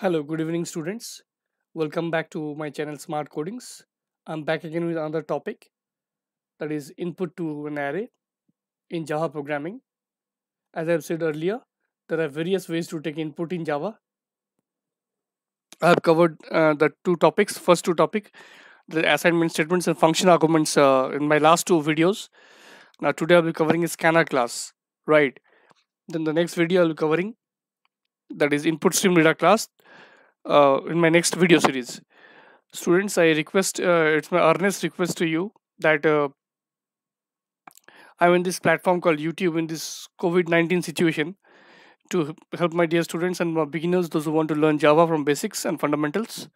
Hello, good evening, students. Welcome back to my channel Smart Codings. I'm back again with another topic, that is input to an array in Java programming. As I've said earlier, there are various ways to take input in Java. I have covered the two topics, first two topic, the assignment statements and function arguments in my last two videos. Now today I'll be covering a scanner class, right? Then the next video I'll be covering, that is input stream data class, in my next video series. Students, I request, it's my earnest request to you that I'm in this platform called YouTube in this COVID-19 situation to help my dear students and beginners, those who want to learn Java from basics and fundamentals.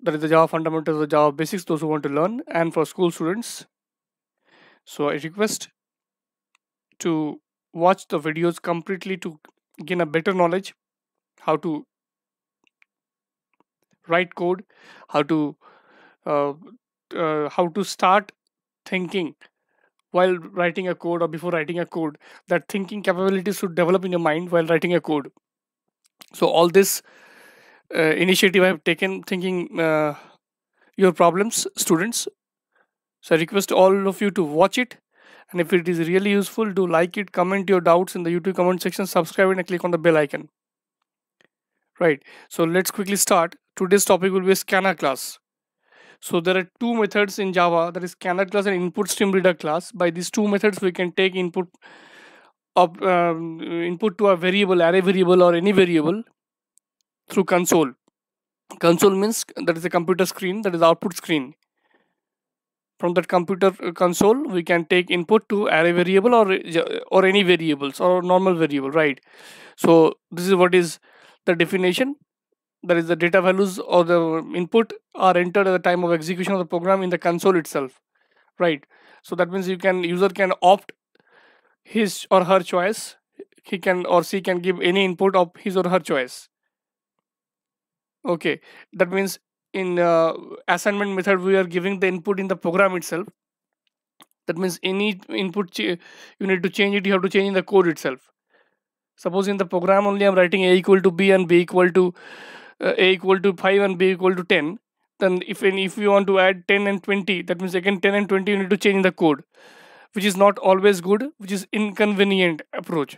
That is the Java fundamentals, the Java basics, those who want to learn, and for school students. So I request to watch the videos completely to gain a better knowledge how to write code, how to uh, how to start thinking while writing a code or before writing a code. That thinking capabilities should develop in your mind while writing a code. So all this initiative I have taken thinking your problems, students. So I request all of you to watch it, and if it is really useful, do like it, comment your doubts in the YouTube comment section, subscribe and click on the bell icon. Right, so let's quickly start. Today's topic will be a scanner class. So there are two methods in Java, that is scanner class and input stream reader class. By these two methods we can take input to a variable, array variable or any variable through console. Console means that is a computer screen, that is output screen. From that computer console we can take input to array variable or any variables or normal variable, right? So this is what is the definition. That is the data values or the input are entered at the time of execution of the program in the console itself, right? So that means user can opt his or her choice. He can or she can give any input of his or her choice. Okay, that means in assignment method we are giving the input in the program itself. That means any input you need to change it, you have to change in the code itself. Suppose in the program only I'm writing a equal to b and b equal to a equal to 5 and b equal to 10. Then if you want to add 10 and 20, that means again 10 and 20 you need to change in the code, which is not always good, which is inconvenient approach.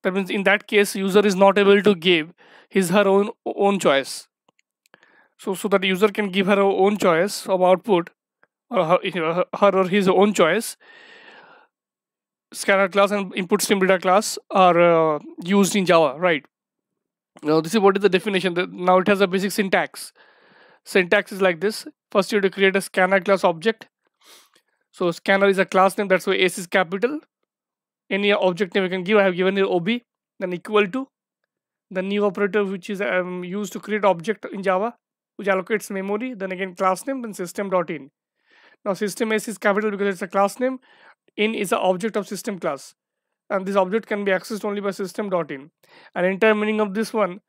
That means in that case user is not able to give his her own choice. So that user can give her own choice of output, or her or his own choice. Scanner class and input stream data class are used in Java, right? Now this is what is the definition. Now it has a basic syntax. Syntax is like this. First you have to create a scanner class object. So scanner is a class name, that's why S is capital. Any object name you can give. I have given it OB, then equal to the new operator which is used to create object in Java, which allocates memory, then again class name, then system.in. Now system S is capital because it's a class name. In is an object of system class, and this object can be accessed only by system.in. And entire meaning of this one,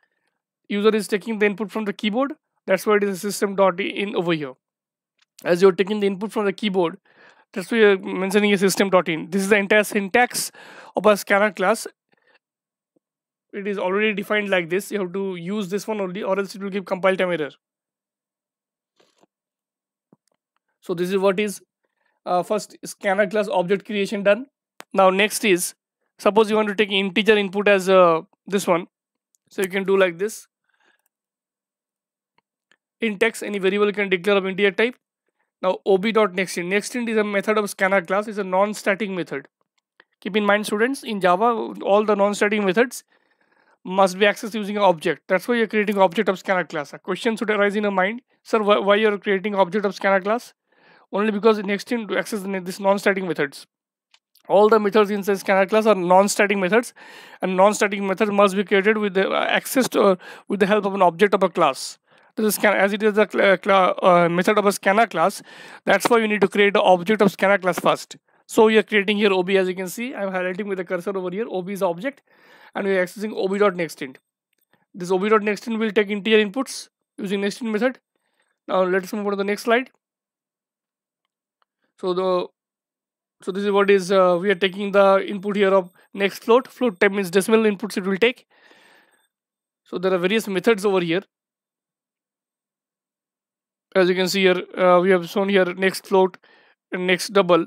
user is taking the input from the keyboard, that's why it is a system.in over here. As you're taking the input from the keyboard, that's why you're mentioning a system.in. This is the entire syntax of a scanner class. It is already defined like this. You have to use this one only, or else it will give compile time error. So this is what is first scanner class object creation done. Now next is, suppose you want to take integer input as this one, so you can do like this. In text, any variable you can declare of integer type. Now ob.nextInt. NextInt is a method of scanner class. It's a non-static method. Keep in mind, students, in Java all the non-static methods must be accessed using an object. That's why you're creating object of scanner class. A question should arise in your mind, sir, why you're creating object of scanner class? Only because nextInt to access this non-static methods. All the methods in the scanner class are non-static methods, and non-static methods must be created with the access to, with the help of an object of a class. As it is the method of a scanner class, that's why you need to create the object of scanner class first. So we are creating here OB, as you can see. I'm highlighting with the cursor over here. OB is the object, and we are accessing ob.nextInt. This ob.nextInt will take integer inputs using nextInt method. Now let's move on to the next slide. So this is what is we are taking the input here of next float. Float type means decimal inputs it will take. So there are various methods over here. As you can see here, we have shown here next float and next double.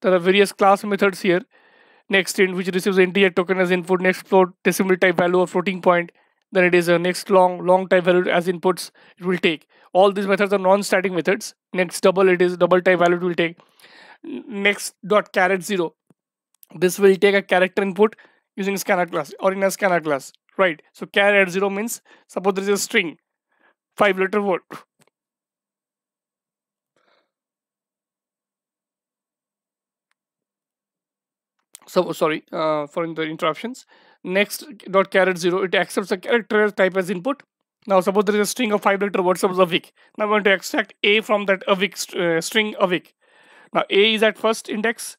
There are various class methods here. Next int, which receives the integer token as input. Next float, decimal type value or floating point. Then it is a next long type value as inputs it will take. All these methods are non-static methods. Next double, it is double type value it will take. Next dot caret 0. This will take a character input using scanner class or in a scanner class, right? So caret 0 means suppose there is a string, 5-letter word. So sorry for the interruptions. Next dot caret 0, it accepts a character type as input. Now suppose there is a string of 5-letter words, suppose awik. Now I'm going to extract a from that awik string awik. Now a is at first index,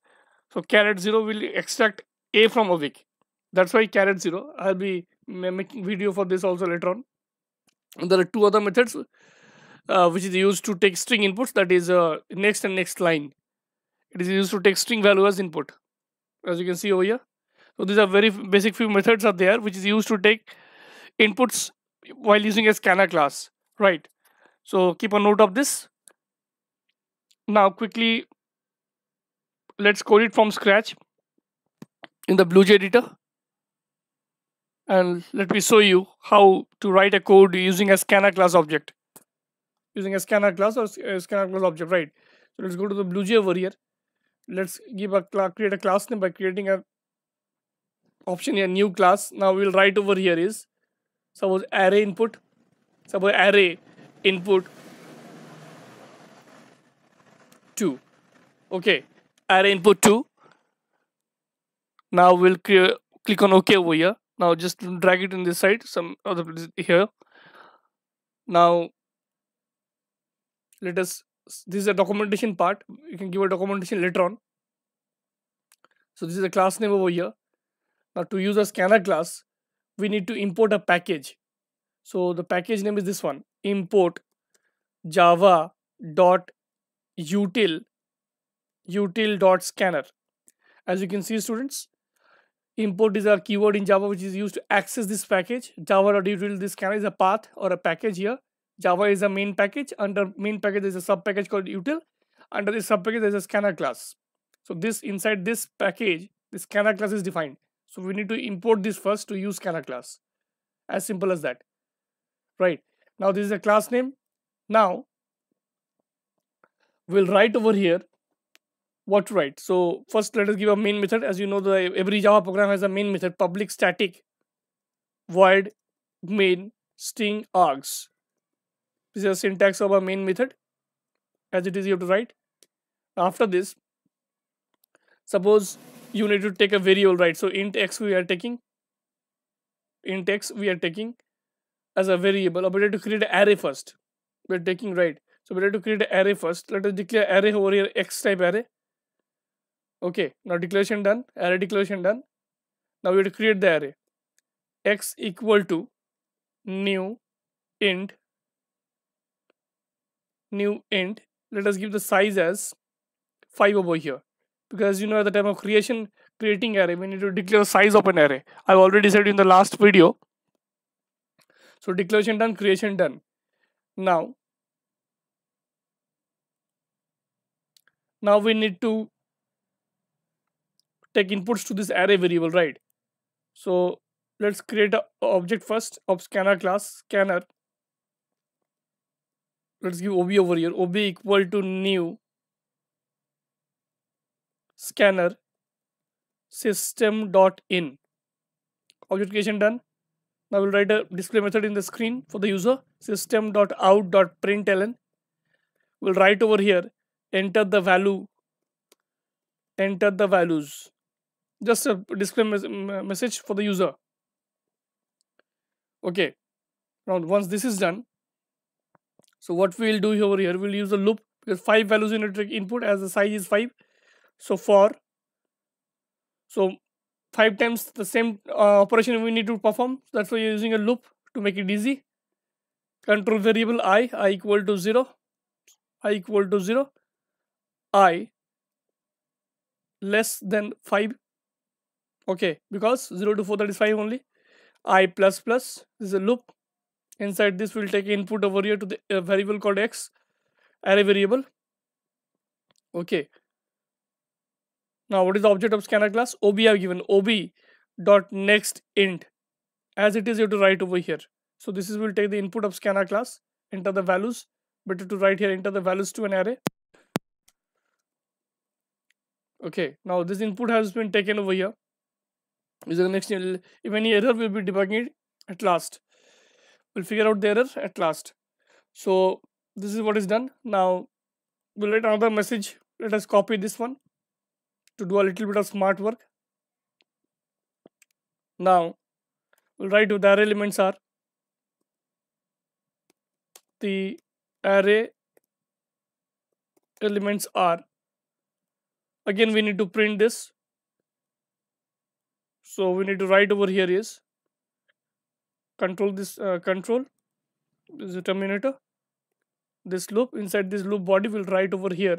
so caret 0 will extract a from awik. That's why caret 0. I'll be making video for this also later on. And there are two other methods which is used to take string inputs, that is next and next line. It is used to take string value as input, as you can see over here. So these are very basic few methods are there which is used to take inputs while using a scanner class, right? So keep a note of this. Now quickly let's code it from scratch in the BlueJ editor, and let me show you how to write a code using a scanner class object, using a scanner class or a scanner class object, right? So let's go to the BlueJ over here. Let's give a create a class name by creating a option here, new class. Now we'll write over here is suppose array input, suppose array input 2. Okay, array input 2. Now we'll click on OK over here. Now just drag it in this side, some other place here. Now let us, this is a documentation part. You can give a documentation later on. So this is a class name over here. Now to use a scanner class, we need to import a package. So the package name is this one, import java dot util dot scanner. As you can see, students, import is a keyword in Java which is used to access this package. Java dot util this scanner is a path or a package here. Java is a main package. Under main package there is a sub package called util. Under this sub package there is a scanner class. So this inside this package, the scanner class is defined. So we need to import this first to use scanner class. As simple as that. Right. Now this is a class name. Now we'll write over here what to write. So first let us give a main method. As you know, every Java program has a main method, public static void main string args. This is a syntax of a main method. As it is, you have to write. After this, suppose you need to take a variable, right? So int x we are taking. Int x we are taking as a variable. We have to create an array first. We're taking, right? So we have to create an array first. Let us declare array over here, x type array. Okay, now declaration done, array declaration done. Now we have to create the array. X equal to new int. Let us give the size as 5 over here, because you know at the time of creating array, we need to declare the size of an array. I've already said in the last video. So declaration done, creation done. Now we need to take inputs to this array variable, right? So let's create an object first of scanner class, scanner. Let's give ob over here, ob equal to new scanner system.in. Object creation done. Now we'll write a display method in the screen for the user, system.out.println. We'll write over here, enter the values. Just a display message for the user. Okay. Now once this is done, so what we'll do over here, we'll use a loop, because 5 values in a input as the size is 5. So 5 times the same operation we need to perform. That's why you're using a loop to make it easy. Control variable I equal to 0, I less than 5. Okay, because 0 to 4, that is 5 only. I plus plus. This is a loop. Inside this, we'll take input over here to the variable called x, array variable. Okay. Now, what is the object of scanner class? OB I've given OB dot next int. As it is, you have to write over here. So this is will take the input of scanner class, enter the values. Better to write here, enter the values to an array. Okay. Now this input has been taken over here. Is the next, if any error, will be debugging it at last. We'll figure out the error at last. So this is what is done. Now we'll write another message. Let us copy this one to do a little bit of smart work. Now we'll write the array elements are the array elements are. Again, we need to print this. So we need to write over here is control this control. This is a terminator. This loop, inside this loop body, will write over here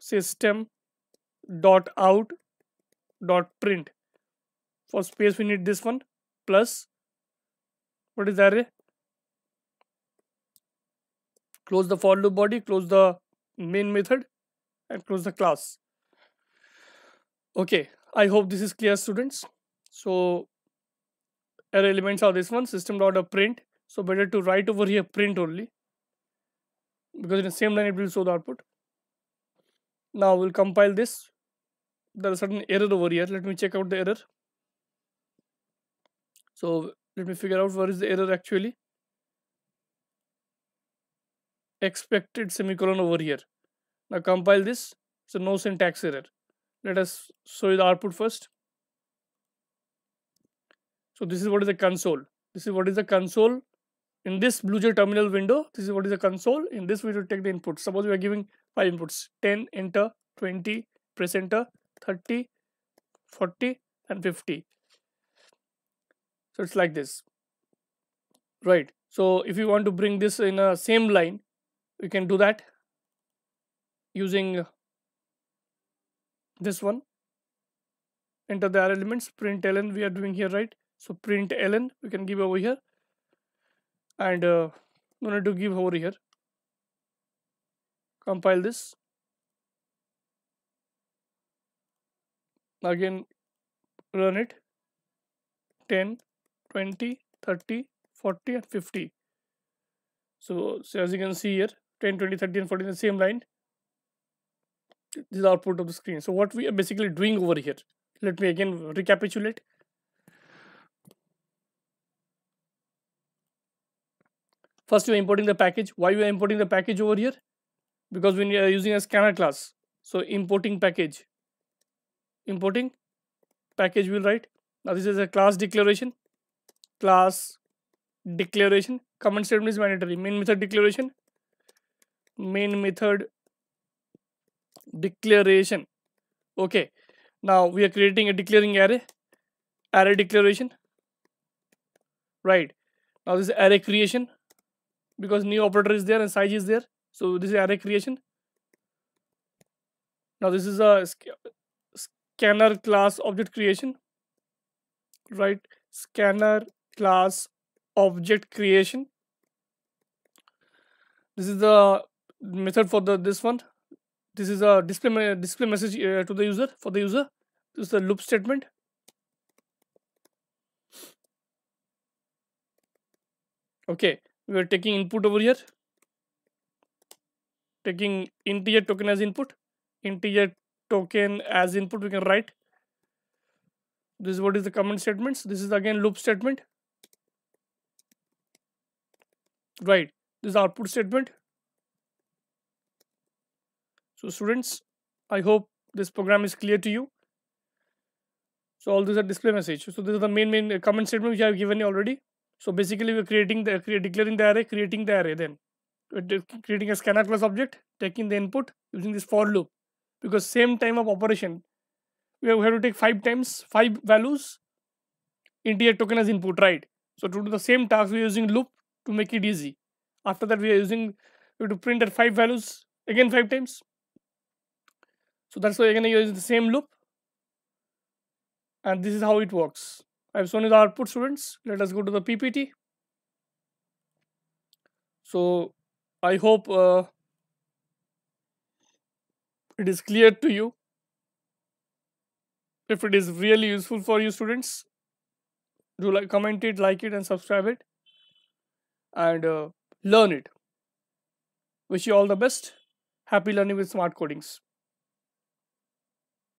system dot out dot print. For space, we need this one plus what is the array? Close the for loop body, close the main method, and close the class. Okay, I hope this is clear, students. So array elements are this one, system dot print. So better to write over here print only, because in the same line it will show the output. Now we'll compile this. There is a certain error over here. Let me check out the error. So let me figure out where is the error actually. Expected semicolon over here. Now compile this. So no syntax error. Let us show you the output first. So this is what is the console. This is what is the console. In this BlueJ terminal window, this is what is the console. In this, we will take the inputs. Suppose we are giving 5 inputs: 10, enter, 20, press enter, 30, 40, and 50. So it's like this, right? So if you want to bring this in a same line, we can do that using this one. Enter the array elements, print ln we are doing here, right? So print ln we can give over here, and no need to give over here. Compile this. Again run it. 10, 20, 30, 40, and 50. So as you can see here, 10, 20, 30, and 40 in the same line. This is the output of the screen. So what we are basically doing over here, let me again recapitulate. First, we are importing the package. Why we are importing the package over here? Because we are using a scanner class. So importing package. Importing package will write. Now this is a class declaration. Class declaration. Comment statement is mandatory. Main method declaration. Main method declaration. Okay. Now we are creating a declaring array. Array declaration. Right. Now this is array creation, because new operator is there and size is there. So this is array creation. Now this is a scanner class object creation. Right. Scanner class object creation. This is the method for this one. This is a display message to the user, for the user. This is the loop statement. Okay, we are taking input over here. Taking integer token as input. Integer token as input we can write. This is what is the comment statements. This is again loop statement. Right. This is output statement. So students, I hope this program is clear to you. So all these are display message. So this is the main comment statement which I have given you already. So basically we're declaring the array, creating the array, then we're creating a scanner class object, taking the input using this for loop, because same time of operation we have to take 5 times 5 values, integer token as input, right? So to do the same task we are using loop to make it easy. After that we have to print at 5 values again 5 times. So that's why again you use the same loop, and this is how it works. I've shown you the output, students. Let us go to the PPT. So I hope it is clear to you. If it is really useful for you, students, do like, comment it, like it, and subscribe it, and learn it. Wish you all the best. Happy learning with smart codings.